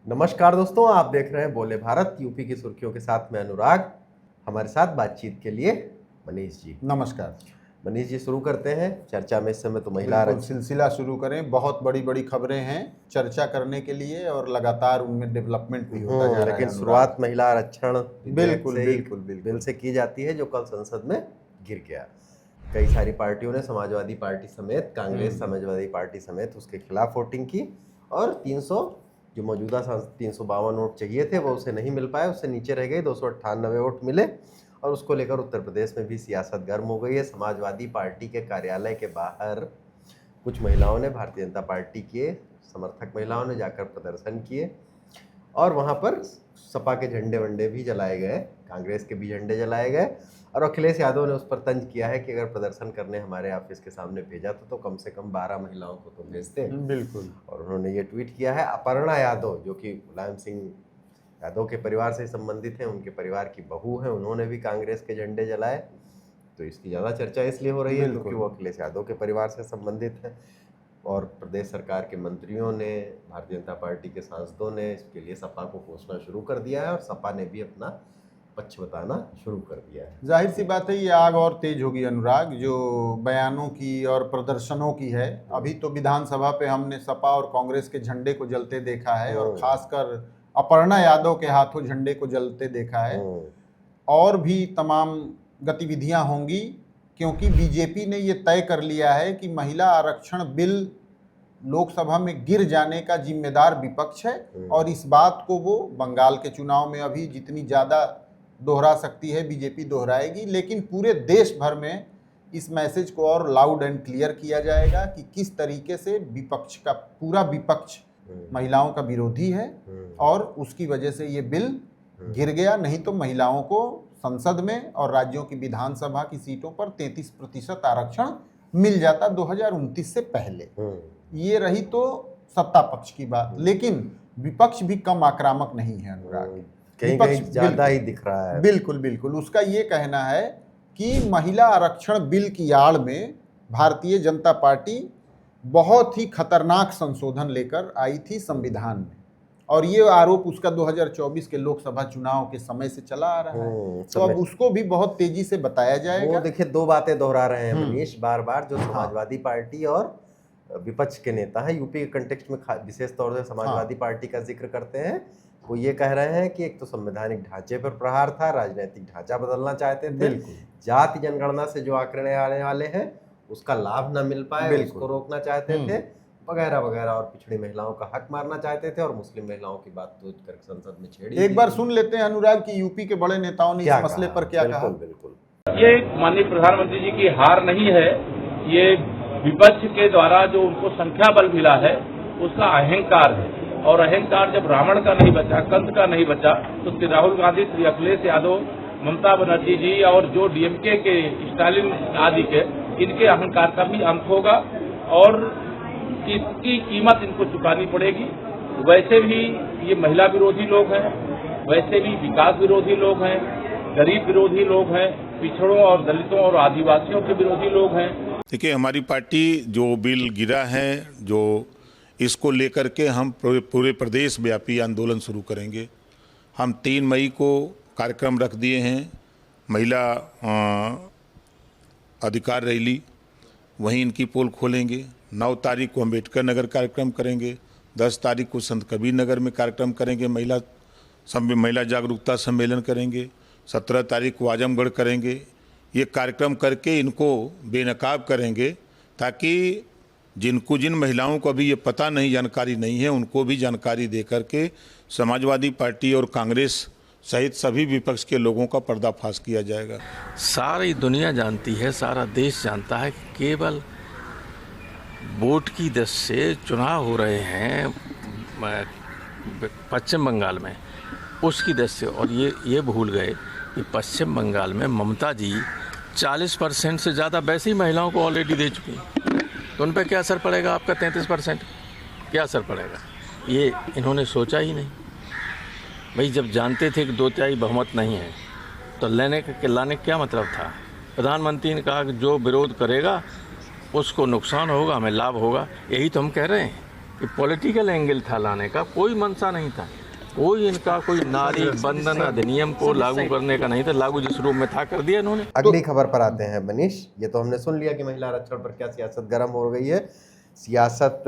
नमस्कार दोस्तों, आप देख रहे हैं बोले भारत। यूपी की सुर्खियों के साथ मैं अनुराग। हमारे साथ बातचीत के लिए मनीष जी। नमस्कार मनीष जी, शुरू करते हैं चर्चा में। इस समय तो महिला बिल्कुल आरक्षण सिलसिला शुरू करें। बहुत बड़ी बड़ी खबरें हैं चर्चा करने के लिए और लगातार उनमें डेवलपमेंट भी होता जा रहा है। लेकिन शुरुआत महिला आरक्षण बिल्कुल से बिल्कुल बिल्कुल बिल से की जाती है, जो कल संसद में गिर गया। कई सारी पार्टियों ने, समाजवादी पार्टी समेत, कांग्रेस समाजवादी पार्टी समेत, उसके खिलाफ वोटिंग की और 300 जो मौजूदा 352 वोट चाहिए थे वो उसे नहीं मिल पाए, उससे नीचे रह गए। 298 वोट मिले और उसको लेकर उत्तर प्रदेश में भी सियासत गर्म हो गई है। समाजवादी पार्टी के कार्यालय के बाहर कुछ महिलाओं ने, भारतीय जनता पार्टी के समर्थक महिलाओं ने जाकर प्रदर्शन किए और वहाँ पर सपा के झंडे वंडे भी जलाए गए, कांग्रेस के भी झंडे जलाए गए। और अखिलेश यादव ने उस पर तंज किया है कि अगर प्रदर्शन करने हमारे ऑफिस के सामने भेजा तो कम से कम 12 महिलाओं को तो भेजते। बिल्कुल। और उन्होंने ये ट्वीट किया है। अपर्णा यादव, जो कि मुलायम सिंह यादव के परिवार से संबंधित हैं, उनके परिवार की बहू हैं, उन्होंने भी कांग्रेस के झंडे जलाए। तो इसकी ज़्यादा चर्चा इसलिए हो रही है क्योंकि वो अखिलेश यादव के परिवार से संबंधित है। और प्रदेश सरकार के मंत्रियों ने, भारतीय जनता पार्टी के सांसदों ने इसके लिए सपा को कोसना शुरू कर दिया है और सपा ने भी अपना पक्ष बताना शुरू कर दिया है। जाहिर सी बात है ये आग और तेज होगी अनुराग, जो बयानों की और प्रदर्शनों की है। अभी तो विधानसभा पे हमने सपा और कांग्रेस के झंडे को जलते देखा है और खासकर अपर्णा यादव के हाथों झंडे को जलते देखा है। और भी तमाम गतिविधियां होंगी क्योंकि बीजेपी ने ये तय कर लिया है कि महिला आरक्षण बिल लोकसभा में गिर जाने का जिम्मेदार विपक्ष है और इस बात को वो बंगाल के चुनाव में अभी जितनी ज़्यादा दोहरा सकती है बीजेपी दोहराएगी, लेकिन पूरे देश भर में इस मैसेज को और लाउड एंड क्लियर किया जाएगा कि किस तरीके से विपक्ष का पूरा विपक्ष महिलाओं का विरोधी है और उसकी वजह से ये बिल गिर गया। नहीं तो महिलाओं को संसद में और राज्यों की विधानसभा की सीटों पर 33% आरक्षण मिल जाता 2029 से पहले। ये रही तो सत्ता पक्ष की बात, लेकिन विपक्ष भी कम आक्रामक नहीं है अनुराग। कहीं ज्यादा ही दिख रहा है। बिल्कुल बिल्कुल। उसका ये कहना है कि महिला आरक्षण बिल की आड़ में भारतीय जनता पार्टी बहुत ही खतरनाक संशोधन लेकर आई थी संविधान में, और ये आरोप उसका 2024 के लोकसभा चुनाव के समय से चला आ रहा है। तो अब उसको भी बहुत तेजी से बताया जाएगा। वो देखिए, दो बातें दोहरा रहे हैं मनीष बार बार, जो समाजवादी पार्टी और विपक्ष के नेता है, यूपी के कंटेक्स्ट में विशेष तौर से समाजवादी पार्टी का जिक्र करते हैं। वो ये कह रहे हैं कि एक तो संवैधानिक ढांचे पर प्रहार था, राजनीतिक ढांचा बदलना चाहते थे, जाति जनगणना से जो आंकड़े आने वाले हैं उसका लाभ न मिल पाए उसको रोकना चाहते थे, वगैरह वगैरह, और पिछड़ी महिलाओं का हक मारना चाहते थे और मुस्लिम महिलाओं की बात तो कर संसद में छेड़ी। एक बार सुन लेते हैं अनुराग की यूपी के बड़े नेताओं ने इस मसले पर क्या कहा। बिल्कुल। ये माननीय प्रधानमंत्री जी की हार नहीं है, ये विपक्ष के द्वारा जो उनको संख्या बल मिला है उसका अहंकार है। और अहंकार जब रावण का नहीं बचा, कंस का नहीं बचा, तो श्री राहुल गांधी, श्री अखिलेश यादव, ममता बनर्जी जी और जो डीएमके के स्टालिन आदि के, इनके अहंकार का भी अंत होगा और इसकी कीमत इनको चुकानी पड़ेगी। वैसे भी ये महिला विरोधी लोग हैं, वैसे भी विकास विरोधी लोग हैं, गरीब विरोधी लोग हैं, पिछड़ों और दलितों और आदिवासियों के विरोधी लोग हैं। देखिए, हमारी पार्टी जो बिल गिरा है, जो इसको लेकर के हम पूरे प्रदेश व्यापी आंदोलन शुरू करेंगे। हम 3 मई को कार्यक्रम रख दिए हैं, महिला अधिकार रैली, वहीं इनकी पोल खोलेंगे। 9 तारीख को अम्बेडकर नगर कार्यक्रम करेंगे, 10 तारीख को संत कबीर नगर में कार्यक्रम करेंगे, महिला जागरूकता सम्मेलन करेंगे, 17 तारीख को आजमगढ़ करेंगे। ये कार्यक्रम करके इनको बेनकाब करेंगे ताकि जिन महिलाओं को अभी ये पता नहीं, जानकारी नहीं है, उनको भी जानकारी दे करके समाजवादी पार्टी और कांग्रेस सहित सभी विपक्ष के लोगों का पर्दाफाश किया जाएगा। सारी दुनिया जानती है, सारा देश जानता है कि केवल वोट की दृष्टि से चुनाव हो रहे हैं पश्चिम बंगाल में, उसकी दृष्टि से। और ये भूल गए कि पश्चिम बंगाल में ममता जी 40% से ज़्यादा वैसे ही महिलाओं को ऑलरेडी दे चुकी हैं, तो उन पर क्या असर पड़ेगा आपका 33%? क्या असर पड़ेगा? ये इन्होंने सोचा ही नहीं। भाई जब जानते थे कि 2/3 बहुमत नहीं है तो लाने का क्या मतलब था? प्रधानमंत्री ने कहा कि जो विरोध करेगा उसको नुकसान होगा, हमें लाभ होगा। यही तो हम कह रहे हैं कि पॉलिटिकल एंगल था लाने का, कोई मंशा नहीं था, कोई इनका कोई नारी बंधन अधिनियम को लागू करने का नहीं था। लागू जिस रूप में था कर दिया इन्होंने। अगली खबर पर आते हैं मनीष। ये तो हमने सुन लिया कि महिला आरक्षण पर क्या सियासत गर्म हो गई है। सियासत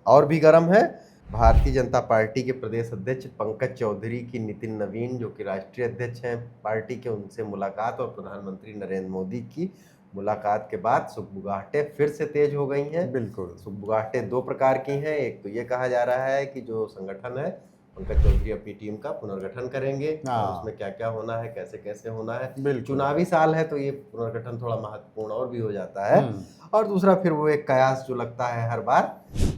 और भी गर्म है। भारतीय जनता पार्टी के प्रदेश अध्यक्ष पंकज चौधरी की नितिन नवीन, जो कि राष्ट्रीय अध्यक्ष हैं पार्टी के, उनसे मुलाकात और प्रधानमंत्री नरेंद्र मोदी की मुलाकात के बाद सुगबुगाहटें फिर से तेज हो गई हैं। बिल्कुल। सुगबुगाहटें दो प्रकार की हैं। एक तो ये कहा जा रहा है कि जो संगठन है, पंकज चौधरी अपनी टीम का पुनर्गठन करेंगे और उसमें क्या क्या होना है, कैसे कैसे होना है। चुनावी साल है तो ये पुनर्गठन थोड़ा महत्वपूर्ण और भी हो जाता है। और दूसरा फिर वो एक कयास जो लगता है हर बार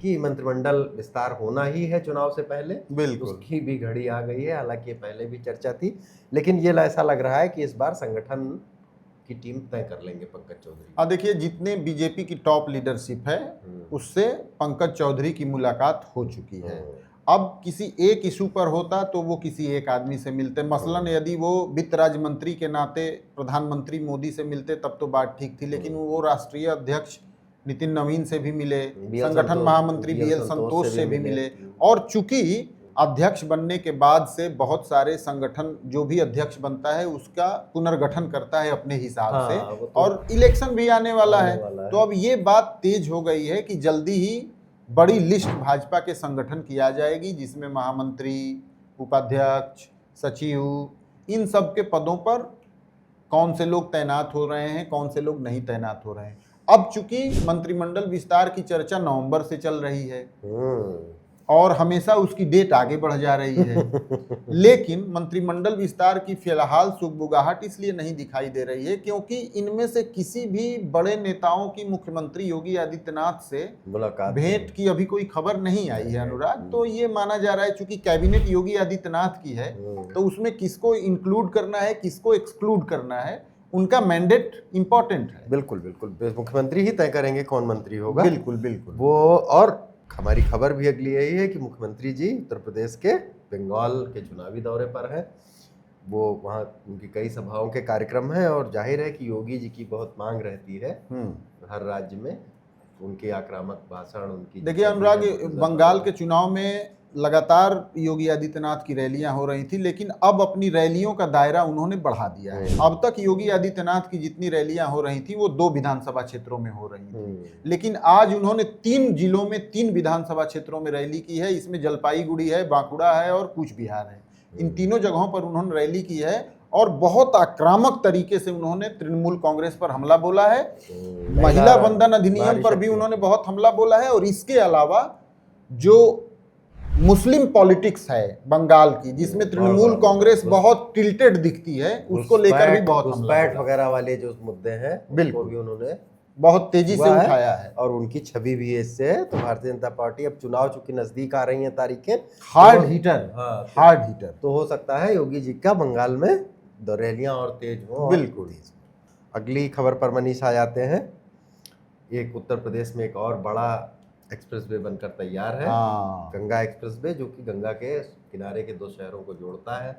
कि मंत्रिमंडल विस्तार होना ही है चुनाव से पहले, बिल्कुल उसकी भी घड़ी आ गई है। हालांकि ये पहले भी चर्चा थी, लेकिन ये ऐसा लग रहा है कि इस बार संगठन की टीम तय कर लेंगे पंकज चौधरी। देखिए, जितने बीजेपी की टॉप लीडरशिप है उससे पंकज चौधरी की मुलाकात हो चुकी है। अब किसी एक इशू पर होता तो वो किसी एक आदमी से मिलते, मसलन यदि वो वित्त राज्य मंत्री के नाते प्रधानमंत्री मोदी से मिलते तब तो बात ठीक थी, लेकिन वो राष्ट्रीय अध्यक्ष नितिन नवीन से भी मिले, संगठन महामंत्री बीएल संतोष से भी मिले। और चूंकि अध्यक्ष बनने के बाद से बहुत सारे संगठन जो भी अध्यक्ष बनता है उसका पुनर्गठन करता है अपने हिसाब से, और इलेक्शन भी आने वाला है। तो अब ये बात तेज हो गई है कि जल्दी ही बड़ी लिस्ट भाजपा के संगठन की आ जाएगी, जिसमें महामंत्री, उपाध्यक्ष, सचिव, इन सब के पदों पर कौन से लोग तैनात हो रहे हैं, कौन से लोग नहीं तैनात हो रहे हैं। अब चूंकि मंत्रिमंडल विस्तार की चर्चा नवंबर से चल रही है और हमेशा उसकी डेट आगे बढ़ जा रही है, लेकिन मंत्रिमंडल विस्तार की फिलहाल सुगबुगाहट इसलिए नहीं दिखाई दे रही है क्योंकि इनमें से किसी भी बड़े नेताओं की मुख्यमंत्री योगी आदित्यनाथ से मुलाकात भेंट की अभी कोई खबर नहीं आई है अनुराग। तो ये माना जा रहा है चूंकि कैबिनेट योगी आदित्यनाथ की है तो उसमें किसको इंक्लूड करना है, किसको एक्सक्लूड करना है, उनका मैंडेट इंपॉर्टेंट है। बिल्कुल बिल्कुल, मुख्यमंत्री ही तय करेंगे कौन मंत्री होगा। बिल्कुल बिल्कुल वो। और हमारी खबर भी अगली यही है कि मुख्यमंत्री जी उत्तर प्रदेश के बंगाल के चुनावी दौरे पर हैं। वो वहाँ उनकी कई सभाओं के कार्यक्रम हैं और जाहिर है कि योगी जी की बहुत मांग रहती है हर राज्य में, उनके आक्रामक भाषण, उनकी। देखिए अनुराग, बंगाल के चुनाव में लगातार योगी आदित्यनाथ की रैलियां हो रही थी, लेकिन अब अपनी रैलियों का दायरा उन्होंने बढ़ा दिया है। अब तक योगी आदित्यनाथ की जितनी रैलियां हो रही थी वो 2 विधानसभा क्षेत्रों में हो रही थी, लेकिन आज उन्होंने 3 जिलों में 3 विधानसभा क्षेत्रों में रैली की है। इसमें जलपाईगुड़ी है, बांकुड़ा है और कूच बिहार है। इन तीनों जगहों पर उन्होंने रैली की है और बहुत आक्रामक तरीके से उन्होंने तृणमूल कांग्रेस पर हमला बोला है, महिला बंधन अधिनियम पर भी उन्होंने बहुत हमला बोला है, और इसके अलावा जो मुस्लिम पॉलिटिक्स है बंगाल की, जिसमें तृणमूल कांग्रेस बहुत टिल्टेड दिखती है, उसको लेकर भी बहुत घुसपैठ वगैरह वाले जो मुद्दे हैं बिल्कुल भी उन्होंने बहुत तेजी से उठाया है और उनकी छवि भी है इससे। तो भारतीय जनता पार्टी अब चुनाव चूंकि नजदीक आ रही हैं तारीखें, हार्ड हीटर तो हो सकता है योगी जी का बंगाल में रैलियां और तेज हो। बिल्कुल। अगली खबर पर मनीष आ जाते हैं। एक उत्तर प्रदेश में एक और बड़ा एक्सप्रेसवे बनकर तैयार है, गंगा एक्सप्रेसवे, जो कि गंगा के किनारे के 2 शहरों को जोड़ता है।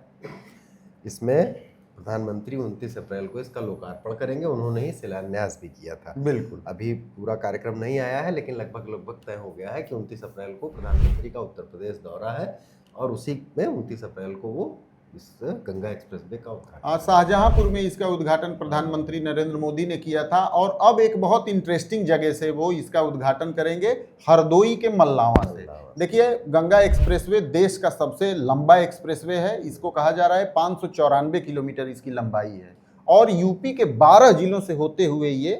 इसमें प्रधानमंत्री 29 अप्रैल को इसका लोकार्पण करेंगे। उन्होंने ही शिलान्यास भी किया था। बिल्कुल। अभी पूरा कार्यक्रम नहीं आया है, लेकिन लगभग तय हो गया है कि 29 अप्रैल को प्रधानमंत्री का उत्तर प्रदेश दौरा है और उसी में 29 अप्रैल को वो इस गंगा एक्सप्रेसवे का उद्घाटन। शाहजहांपुर में इसका उद्घाटन प्रधानमंत्री नरेंद्र मोदी ने किया था, और अब एक बहुत इंटरेस्टिंग जगह से वो इसका उद्घाटन करेंगे, हरदोई के मल्लावा से। देखिए, गंगा एक्सप्रेसवे देश का सबसे लंबा एक्सप्रेसवे है। इसको कहा जा रहा है 594 किलोमीटर इसकी लंबाई है, और यूपी के 12 जिलों से होते हुए ये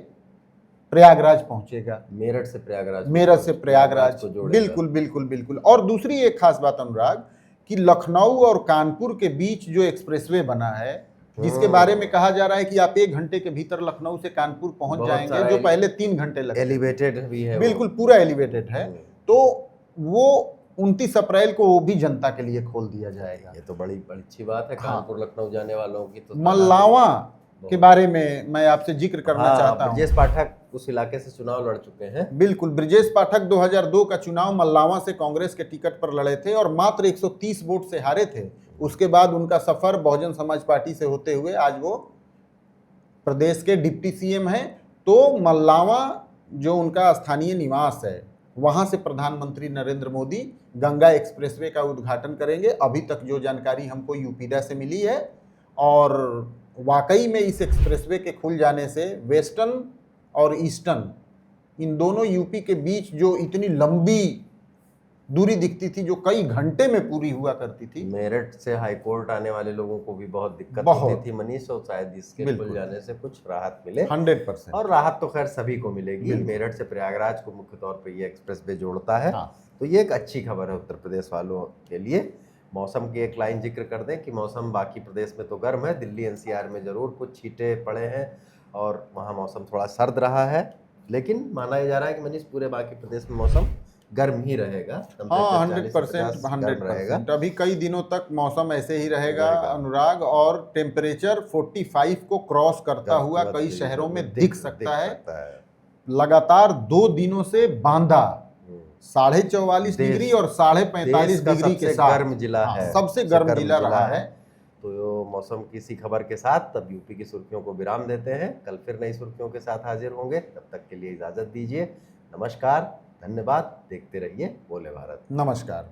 प्रयागराज पहुंचेगा। मेरठ से प्रयागराज बिल्कुल बिल्कुल बिल्कुल। और दूसरी एक खास बात अनुराग, कि लखनऊ और कानपुर के बीच जो एक्सप्रेसवे बना है, जिसके बारे में कहा जा रहा है कि आप 1 घंटे के भीतर लखनऊ से कानपुर पहुंच जाएंगे, जो पहले 3 घंटे लगते। एलिवेटेड भी है, बिल्कुल पूरा एलिवेटेड है। तो वो 29 अप्रैल को वो भी जनता के लिए खोल दिया जाएगा। ये तो बड़ी अच्छी बात है। कानपुर लखनऊ जाने वालों की तो। मल्लावा के बारे में मैं आपसे जिक्र करना चाहता हूँ। ब्रजेश पाठक उस इलाके से चुनाव लड़ चुके हैं। बिल्कुल, ब्रजेश पाठक 2002 का चुनाव मल्लावा से कांग्रेस के टिकट पर लड़े थे और मात्र 130 वोट से हारे थे। उसके बाद उनका सफर बहुजन समाज पार्टी से होते हुए आज वो प्रदेश के डिप्टी सीएम हैं। तो मल्लावा जो उनका स्थानीय निवास है, वहां से प्रधानमंत्री नरेंद्र मोदी गंगा एक्सप्रेसवे का उद्घाटन करेंगे। अभी तक जो जानकारी हमको यूपीडा से मिली है, और वाकई में इस एक्सप्रेसवे के खुल जाने से वेस्टर्न और ईस्टर्न इन दोनों यूपी के बीच जो इतनी लंबी दूरी दिखती थी, जो कई घंटे में पूरी हुआ करती थी, मेरठ से हाई कोर्ट आने वाले लोगों को भी बहुत दिक्कत बहुत। होती थी मनीष, और शायद इसके बिल्कुल। खुल जाने से कुछ राहत मिले। 100%। और राहत तो खैर सभी को मिलेगी। बिल्कुल। मेरठ से प्रयागराज को मुख्य तौर पे ये एक्सप्रेसवे जोड़ता है। हाँ। तो ये एक अच्छी खबर है उत्तर प्रदेश वालों के लिए। मौसम की एक लाइन जिक्र कर दें कि मौसम बाकी प्रदेश में तो गर्म है, दिल्ली एनसीआर में जरूर कुछ छींटे पड़े हैं और वहाँ मौसम थोड़ा सर्द रहा है, लेकिन माना जा रहा है कि मनीष पूरे बाकी प्रदेश में मौसम गर्म ही रहेगा। हाँ, 100%। 100%। अभी कई दिनों तक मौसम ऐसे ही रहेगा रहेगा। अनुराग, और टेम्परेचर 45 को क्रॉस करता हुआ कई शहरों में दिख सकता है। लगातार 2 दिनों से बांदा 44.5 डिग्री और 45.5 डिग्री के साथ गर्म जिला है, सबसे गर्म जिला रहा है। तो मौसम की इसी खबर के साथ तब यूपी की सुर्खियों को विराम देते हैं। कल फिर नई सुर्खियों के साथ हाजिर होंगे, तब तक के लिए इजाजत दीजिए। नमस्कार, धन्यवाद। देखते रहिए बोले भारत। नमस्कार।